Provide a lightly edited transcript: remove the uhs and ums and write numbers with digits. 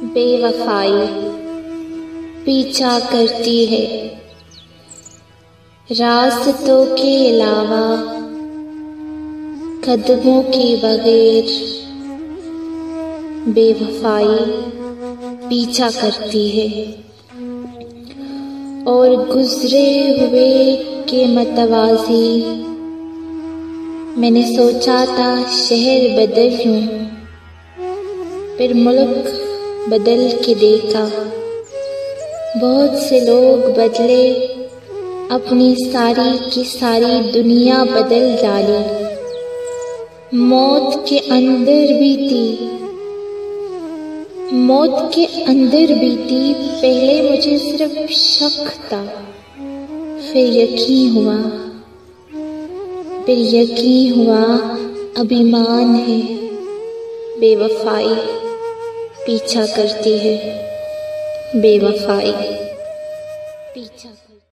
बेवफाई पीछा करती है, रास्तों के अलावा कदमों के बगैर। बेवफाई पीछा करती है और गुजरे हुए के मतवाजी मैंने सोचा था शहर बदल लूं, फिर मुल्क बदल के देखा। बहुत से लोग बदले, अपनी सारी की सारी दुनिया बदल डाली। मौत के अंदर भी थी, मौत के अंदर भी थी। पहले मुझे सिर्फ शक था, फिर यकीन हुआ, फिर यकीन हुआ अभिमान है। बेवफाई पीछा करती है, बेवफाई पीछा।